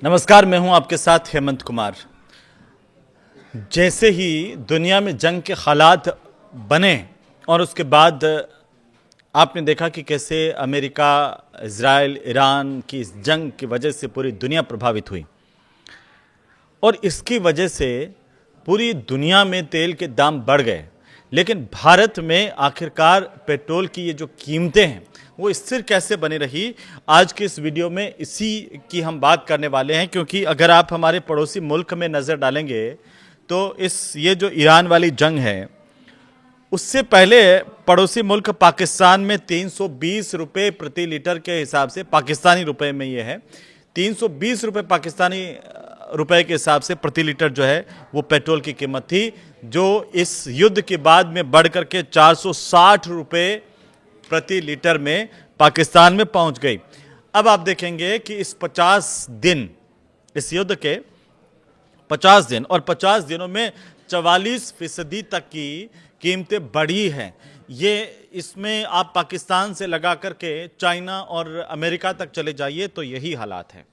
नमस्कार, मैं हूं आपके साथ हेमंत कुमार। जैसे ही दुनिया में जंग के हालात बने और उसके बाद आपने देखा कि कैसे अमेरिका, इजराइल, ईरान की इस जंग की वजह से पूरी दुनिया प्रभावित हुई और इसकी वजह से पूरी दुनिया में तेल के दाम बढ़ गए। लेकिन भारत में आखिरकार पेट्रोल की ये जो कीमतें हैं वो स्थिर कैसे बनी रही, आज के इस वीडियो में इसी की हम बात करने वाले हैं। क्योंकि अगर आप हमारे पड़ोसी मुल्क में नज़र डालेंगे तो ये जो ईरान वाली जंग है, उससे पहले पड़ोसी मुल्क पाकिस्तान में 320 रुपये प्रति लीटर के हिसाब से, पाकिस्तानी रुपए में ये है 320 रुपये पाकिस्तानी रुपए के हिसाब से प्रति लीटर जो है वो पेट्रोल की कीमत थी, जो इस युद्ध के बाद में बढ़ करके 460 रुपये प्रति लीटर में पाकिस्तान में पहुंच गई। अब आप देखेंगे कि इस 50 दिन, इस युद्ध के 50 दिन और 50 दिनों में 44% तक की कीमतें बढ़ी हैं। ये इसमें आप पाकिस्तान से लगा करके चाइना और अमेरिका तक चले जाइए तो यही हालात है।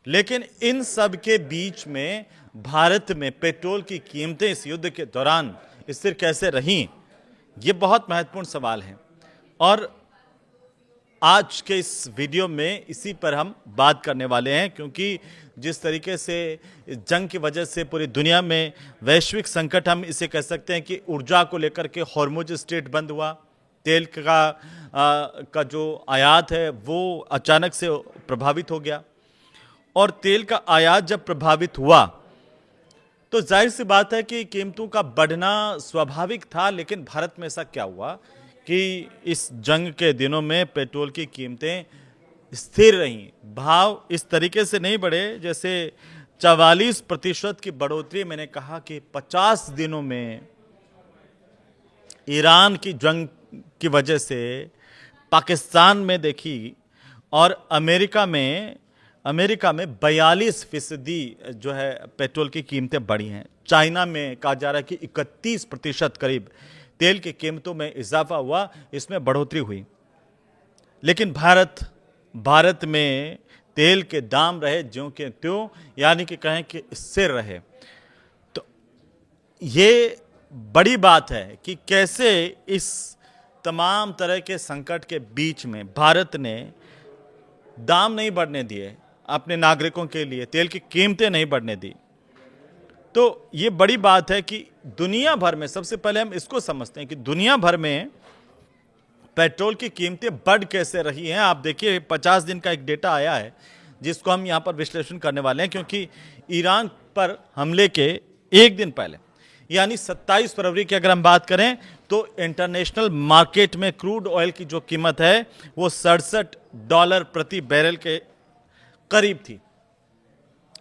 लेकिन इन सब के बीच में भारत में पेट्रोल की कीमतें इस युद्ध के दौरान स्थिर कैसे रहीं, ये बहुत महत्वपूर्ण सवाल है और आज के इस वीडियो में इसी पर हम बात करने वाले हैं। क्योंकि जिस तरीके से जंग की वजह से पूरी दुनिया में वैश्विक संकट, हम इसे कह सकते हैं कि ऊर्जा को लेकर के हॉर्मुज स्ट्रेट बंद हुआ, तेल का जो आयात है वो अचानक से प्रभावित हो गया और तेल का आयात जब प्रभावित हुआ तो जाहिर सी बात है कि कीमतों का बढ़ना स्वाभाविक था। लेकिन भारत में ऐसा क्या हुआ कि इस जंग के दिनों में पेट्रोल की कीमतें स्थिर रहीं, भाव इस तरीके से नहीं बढ़े। जैसे 44% की बढ़ोतरी, मैंने कहा कि 50 दिनों में ईरान की जंग की वजह से पाकिस्तान में देखी और अमेरिका में 42% जो है पेट्रोल की कीमतें बढ़ी हैं। चाइना में कहा जा रहा है कि 31% करीब तेल की कीमतों में इजाफा हुआ, इसमें बढ़ोतरी हुई। लेकिन भारत में तेल के दाम रहे ज्यों के त्यों, यानी कि कहें कि स्थिर रहे। तो ये बड़ी बात है कि कैसे इस तमाम तरह के संकट के बीच में भारत ने दाम नहीं बढ़ने दिए अपने नागरिकों के लिए, तेल की कीमतें नहीं बढ़ने दी। तो ये बड़ी बात है कि दुनिया भर में, सबसे पहले हम इसको समझते हैं कि दुनिया भर में पेट्रोल की कीमतें बढ़ कैसे रही हैं। आप देखिए 50 दिन का एक डेटा आया है जिसको हम यहाँ पर विश्लेषण करने वाले हैं। क्योंकि ईरान पर हमले के एक दिन पहले, यानी 27 फरवरी की अगर हम बात करें तो इंटरनेशनल मार्केट में क्रूड ऑयल की जो कीमत है वो $67 प्रति बैरल के करीब थी।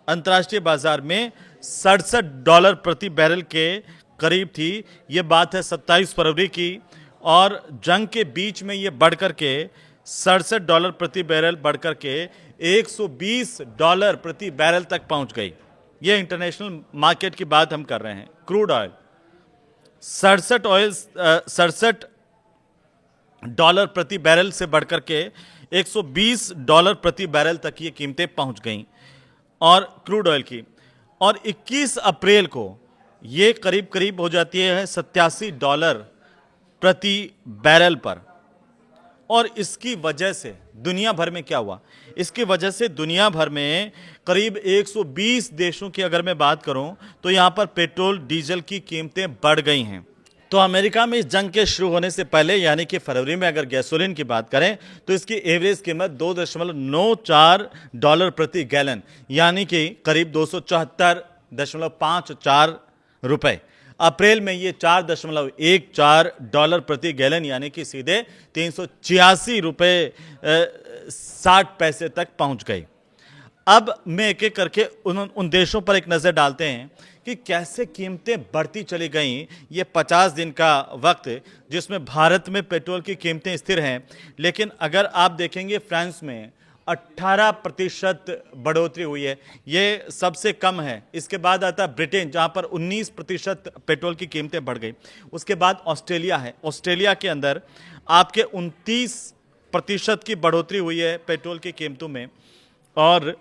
अंतर्राष्ट्रीय बाजार में $67 प्रति बैरल के करीब थी। ये बात है 27 फरवरी की और जंग के बीच में ये बढ़कर के $67 प्रति बैरल बढ़कर के $120 प्रति बैरल तक पहुंच गई। ये इंटरनेशनल मार्केट की बात हम कर रहे हैं। क्रूड ऑयल $67 प्रति बैरल से बढ़कर के $120 प्रति बैरल तक ये कीमतें पहुंच गईं और क्रूड ऑयल की। और 21 अप्रैल को ये करीब करीब हो जाती है $87 प्रति बैरल पर। और इसकी वजह से दुनिया भर में क्या हुआ, इसकी वजह से दुनिया भर में करीब 120 देशों की अगर मैं बात करूं तो यहां पर पेट्रोल डीजल की कीमतें बढ़ गई हैं। तो अमेरिका में इस जंग के शुरू होने से पहले, यानी कि फरवरी में अगर गैसोलीन की बात करें तो इसकी एवरेज कीमत $2.94 प्रति गैलन, यानी कि करीब 274.54 रुपए। अप्रैल में ये $4.14 प्रति गैलन, यानी कि सीधे 386 रुपये 60 पैसे तक पहुंच गई। अब मैं एक एक करके उन देशों पर एक नज़र डालते हैं कि कैसे कीमतें बढ़ती चली गईं। ये 50 दिन का वक्त जिसमें भारत में पेट्रोल की कीमतें स्थिर हैं, लेकिन अगर आप देखेंगे फ्रांस में 18% बढ़ोतरी हुई है, ये सबसे कम है। इसके बाद आता है ब्रिटेन जहां पर 19% पेट्रोल की कीमतें बढ़ गई। उसके बाद ऑस्ट्रेलिया है, ऑस्ट्रेलिया के अंदर आपके 29% की बढ़ोतरी हुई है पेट्रोल की कीमतों में। और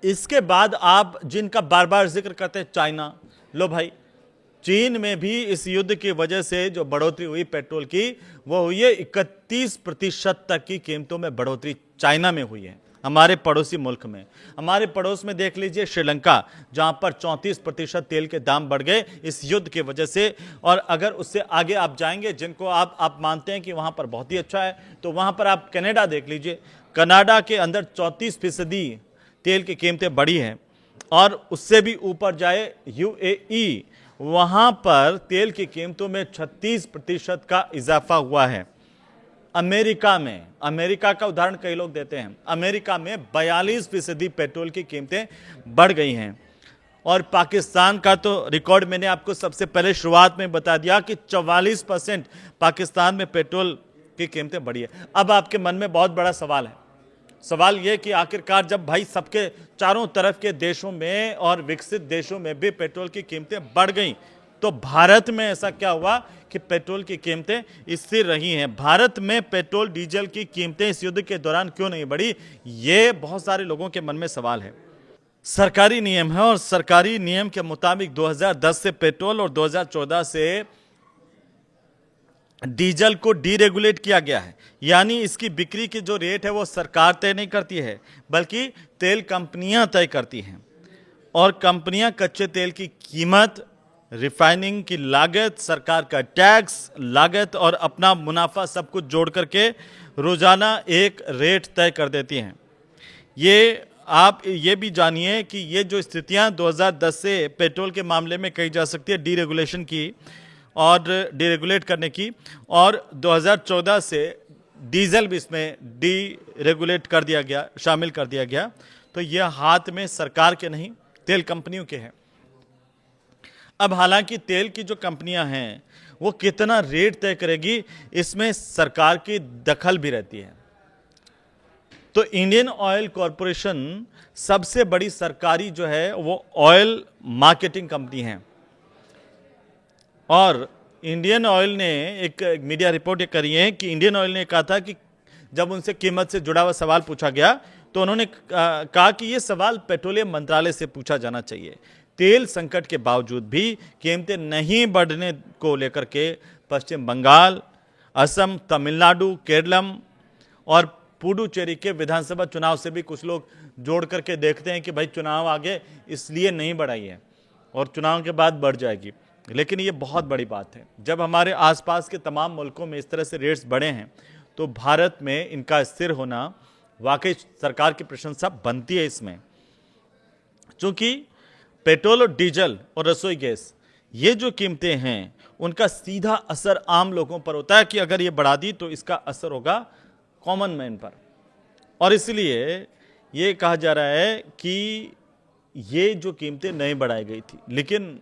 इसके बाद आप जिनका बार बार जिक्र करते हैं चाइना, लो भाई, चीन में भी इस युद्ध की वजह से जो बढ़ोतरी हुई पेट्रोल की, वो हुई है 31% तक की कीमतों में बढ़ोतरी चाइना में हुई है, हमारे पड़ोसी मुल्क में। हमारे पड़ोस में देख लीजिए श्रीलंका, जहां पर 34% तेल के दाम बढ़ गए इस युद्ध की वजह से। और अगर उससे आगे आप जाएंगे, जिनको आप मानते हैं कि वहां पर बहुत ही अच्छा है, तो वहां पर आप कनाडा देख लीजिए। कनाडा के अंदर 34% तेल की कीमतें बढ़ी हैं। और उससे भी ऊपर जाए यूएई, वहां पर तेल की कीमतों में 36% का इजाफा हुआ है। अमेरिका का उदाहरण कई लोग देते हैं, अमेरिका में 42% पेट्रोल की कीमतें बढ़ गई हैं। और पाकिस्तान का तो रिकॉर्ड मैंने आपको सबसे पहले शुरुआत में बता दिया कि 44% पाकिस्तान में पेट्रोल की कीमतें बढ़ी है। अब आपके मन में बहुत बड़ा सवाल है, सवाल यह कि आखिरकार जब भाई सबके चारों तरफ के देशों में और विकसित देशों में भी पेट्रोल की कीमतें बढ़ गई, तो भारत में ऐसा क्या हुआ कि पेट्रोल की कीमतें स्थिर रही हैं? भारत में पेट्रोल डीजल की कीमतें इस युद्ध के दौरान क्यों नहीं बढ़ी? ये बहुत सारे लोगों के मन में सवाल है। सरकारी नियम है और सरकारी नियम के मुताबिक 2010 से पेट्रोल और 2014 से डीजल को डीरेगुलेट किया गया है। यानी इसकी बिक्री की जो रेट है वो सरकार तय नहीं करती है, बल्कि तेल कंपनियां तय करती हैं। और कंपनियां कच्चे तेल की कीमत, रिफाइनिंग की लागत, सरकार का टैक्स, लागत और अपना मुनाफा सब कुछ जोड़ करके रोजाना एक रेट तय कर देती हैं। ये आप ये भी जानिए कि ये जो स्थितियां 2010 से पेट्रोल के मामले में कही जा सकती है डीरेगुलेशन की और डीरेगुलेट करने की, और 2014 से डीजल भी इसमें डीरेगुलेट कर दिया गया, शामिल कर दिया गया। तो यह हाथ में सरकार के नहीं, तेल कंपनियों के हैं। अब हालांकि तेल की जो कंपनियां हैं वो कितना रेट तय करेगी, इसमें सरकार की दखल भी रहती है। तो इंडियन ऑयल कॉरपोरेशन सबसे बड़ी सरकारी जो है वो ऑयल मार्केटिंग कंपनी है। और इंडियन ऑयल ने एक मीडिया रिपोर्ट ये करी है कि इंडियन ऑयल ने कहा था कि जब उनसे कीमत से जुड़ा हुआ सवाल पूछा गया तो उन्होंने कहा कि ये सवाल पेट्रोलियम मंत्रालय से पूछा जाना चाहिए। तेल संकट के बावजूद भी कीमतें नहीं बढ़ने को लेकर के पश्चिम बंगाल, असम, तमिलनाडु, केरलम और पुडुचेरी के विधानसभा चुनाव से भी कुछ लोग जोड़ करके देखते हैं कि भाई चुनाव आगे इसलिए नहीं बढ़ाई है और चुनाव के बाद बढ़ जाएगी। लेकिन ये बहुत बड़ी बात है। जब हमारे आसपास के तमाम मुल्कों में इस तरह से रेट्स बढ़े हैं तो भारत में इनका स्थिर होना वाकई सरकार की प्रशंसा बनती है इसमें। क्योंकि पेट्रोल और डीजल और रसोई गैस, ये जो कीमतें हैं उनका सीधा असर आम लोगों पर होता है कि अगर ये बढ़ा दी तो इसका असर होगा कॉमन मैन पर। और इसलिए ये कहा जा रहा है कि ये जो कीमतें नहीं बढ़ाई गई थी, लेकिन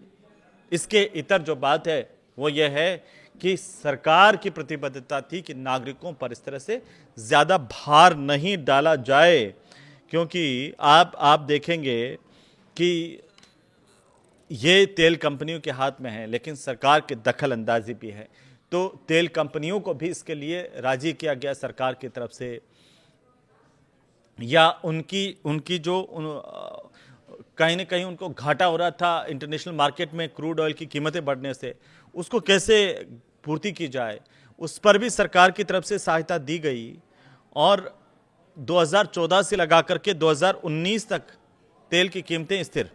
इसके इतर जो बात है वो ये है कि सरकार की प्रतिबद्धता थी कि नागरिकों पर इस तरह से ज़्यादा भार नहीं डाला जाए। क्योंकि आप देखेंगे कि ये तेल कंपनियों के हाथ में है, लेकिन सरकार की दखल अंदाजी भी है। तो तेल कंपनियों को भी इसके लिए राजी किया गया सरकार की तरफ से, या उनकी जो कहीं ना कहीं उनको घाटा हो रहा था इंटरनेशनल मार्केट में क्रूड ऑयल की कीमतें बढ़ने से, उसको कैसे पूर्ति की जाए, उस पर भी सरकार की तरफ से सहायता दी गई। और 2014 से लगा करके 2019 तक तेल की कीमतें स्थिर।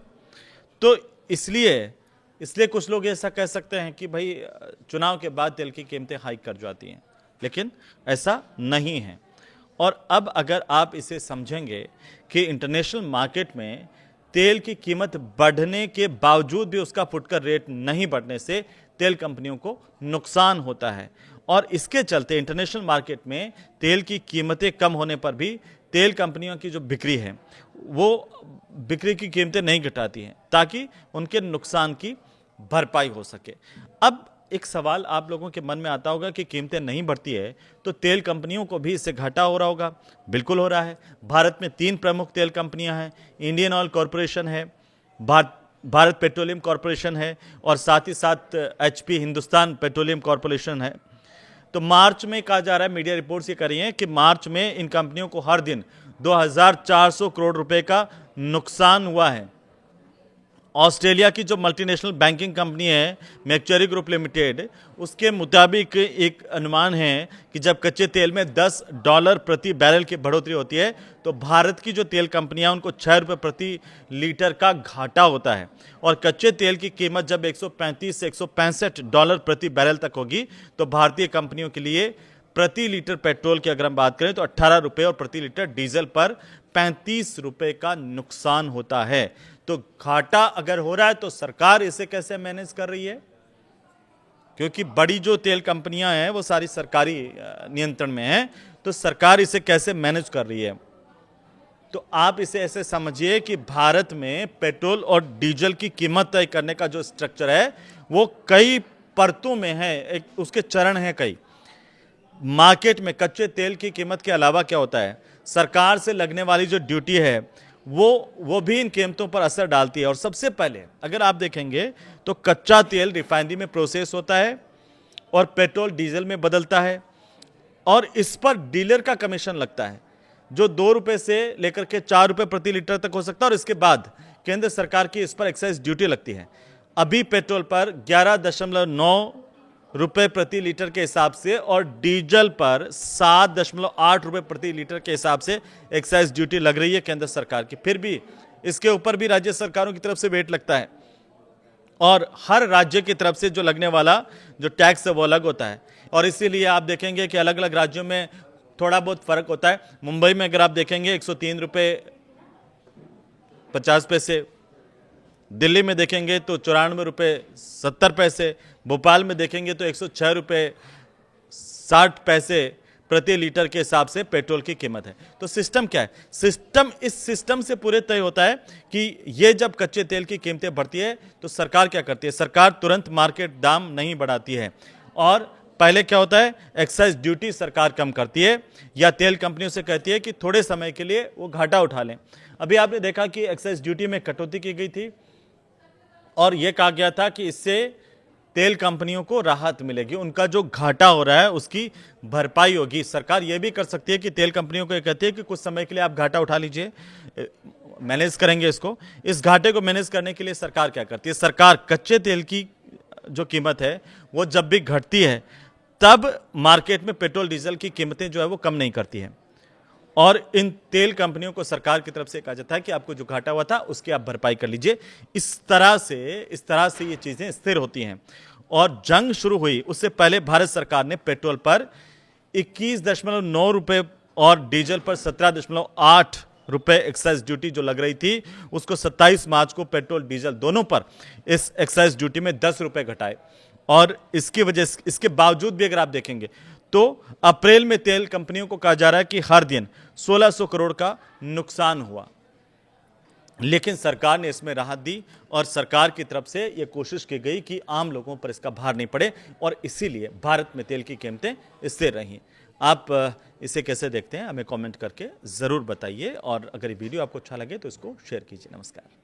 तो इसलिए कुछ लोग ऐसा कह सकते हैं कि भाई चुनाव के बाद तेल की कीमतें हाइक कर जाती हैं, लेकिन ऐसा नहीं है। और अब अगर आप इसे समझेंगे कि इंटरनेशनल मार्केट में तेल की कीमत बढ़ने के बावजूद भी उसका फुटकर रेट नहीं बढ़ने से तेल कंपनियों को नुकसान होता है, और इसके चलते इंटरनेशनल मार्केट में तेल की कीमतें कम होने पर भी तेल कंपनियों की जो बिक्री है वो बिक्री की कीमतें नहीं घटाती हैं ताकि उनके नुकसान की भरपाई हो सके। अब एक सवाल आप लोगों के मन में आता होगा कि कीमतें नहीं बढ़ती है तो तेल कंपनियों को भी इससे घाटा हो रहा होगा। बिल्कुल हो रहा है। भारत में 3 प्रमुख तेल कंपनियां हैं, इंडियन ऑयल कॉरपोरेशन है, भारत पेट्रोलियम कॉरपोरेशन है और साथ ही साथ HP हिंदुस्तान पेट्रोलियम कॉरपोरेशन है। तो मार्च में कहा जा रहा है, मीडिया रिपोर्ट्स ये कर रही हैं कि मार्च में इन कंपनियों को हर दिन 2400 करोड़ रुपए का नुकसान हुआ है। ऑस्ट्रेलिया की जो मल्टीनेशनल बैंकिंग कंपनी है मैक्चुरी ग्रुप लिमिटेड, उसके मुताबिक एक अनुमान है कि जब कच्चे तेल में $10 प्रति बैरल की बढ़ोतरी होती है तो भारत की जो तेल कंपनियां उनको ₹6 प्रति लीटर का घाटा होता है। और कच्चे तेल की कीमत जब 135 से $165 प्रति बैरल तक होगी तो भारतीय कंपनियों के लिए प्रति लीटर पेट्रोल की अगर हम बात करें तो ₹18 और प्रति लीटर डीजल पर ₹35 का नुकसान होता है। तो घाटा अगर हो रहा है तो सरकार इसे कैसे मैनेज कर रही है, क्योंकि बड़ी जो तेल कंपनियां हैं वो सारी सरकारी नियंत्रण में हैं, तो सरकार इसे कैसे मैनेज कर रही है। तो आप इसे ऐसे समझिए कि भारत में पेट्रोल और डीजल की कीमत तय करने का जो स्ट्रक्चर है वो कई परतों में है, एक उसके चरण हैं कई। मार्केट में कच्चे तेल की कीमत के अलावा क्या होता है, सरकार से लगने वाली जो ड्यूटी है वो भी इन कीमतों पर असर डालती है। और सबसे पहले अगर आप देखेंगे तो कच्चा तेल रिफाइनरी में प्रोसेस होता है और पेट्रोल डीजल में बदलता है और इस पर डीलर का कमीशन लगता है जो ₹2 से लेकर के ₹4 प्रति लीटर तक हो सकता है। और इसके बाद केंद्र सरकार की इस पर एक्साइज ड्यूटी लगती है। अभी पेट्रोल पर 11.9 रुपए प्रति लीटर के हिसाब से और डीजल पर 7.8 रुपए प्रति लीटर के हिसाब से एक्साइज ड्यूटी लग रही है केंद्र सरकार की। फिर भी इसके ऊपर भी राज्य सरकारों की तरफ से वेट लगता है और हर राज्य की तरफ से जो लगने वाला जो टैक्स है वो अलग होता है। और इसीलिए आप देखेंगे कि अलग अलग राज्यों में थोड़ा बहुत फर्क होता है। मुंबई में अगर आप देखेंगे 103 रुपए 50 पैसे, दिल्ली में देखेंगे तो 94 रुपए 70 पैसे, भोपाल में देखेंगे तो 106 रुपए 60 पैसे प्रति लीटर के हिसाब से पेट्रोल की कीमत है। तो सिस्टम क्या है, इस सिस्टम से पूरे तय होता है कि ये जब कच्चे तेल की कीमतें बढ़ती है तो सरकार क्या करती है, सरकार तुरंत मार्केट दाम नहीं बढ़ाती है। और पहले क्या होता है, एक्साइज ड्यूटी सरकार कम करती है या तेल कंपनियों से कहती है कि थोड़े समय के लिए वो घाटा उठा लें। अभी आपने देखा कि एक्साइज ड्यूटी में कटौती की गई थी और यह कहा गया था कि इससे तेल कंपनियों को राहत मिलेगी, उनका जो घाटा हो रहा है उसकी भरपाई होगी। सरकार यह भी कर सकती है कि तेल कंपनियों को यह कहती है कि कुछ समय के लिए आप घाटा उठा लीजिए, मैनेज करेंगे इसको। इस घाटे को मैनेज करने के लिए सरकार क्या करती है, सरकार कच्चे तेल की जो कीमत है वो जब भी घटती है तब मार्केट में पेट्रोल डीजल की कीमतें जो है वो कम नहीं करती है और इन तेल कंपनियों को सरकार की तरफ से कहा जाता है कि आपको जो घाटा हुआ था उसकी आप भरपाई कर लीजिए। इस तरह से ये चीजें स्थिर होती हैं। और जंग शुरू हुई उससे पहले भारत सरकार ने पेट्रोल पर 21.9 रुपए और डीजल पर 17.8 रुपए एक्साइज ड्यूटी जो लग रही थी उसको 27 मार्च को पेट्रोल डीजल दोनों पर इस एक्साइज ड्यूटी में 10 रुपए घटाए। और इसके बावजूद भी अगर आप देखेंगे तो अप्रैल में तेल कंपनियों को कहा जा रहा है कि हर दिन 1600 करोड़ का नुकसान हुआ, लेकिन सरकार ने इसमें राहत दी और सरकार की तरफ से यह कोशिश की गई कि आम लोगों पर इसका भार नहीं पड़े और इसीलिए भारत में तेल की कीमतें स्थिर रहीं। आप इसे कैसे देखते हैं हमें कमेंट करके ज़रूर बताइए और अगर ये वीडियो आपको अच्छा लगे तो इसको शेयर कीजिए। नमस्कार।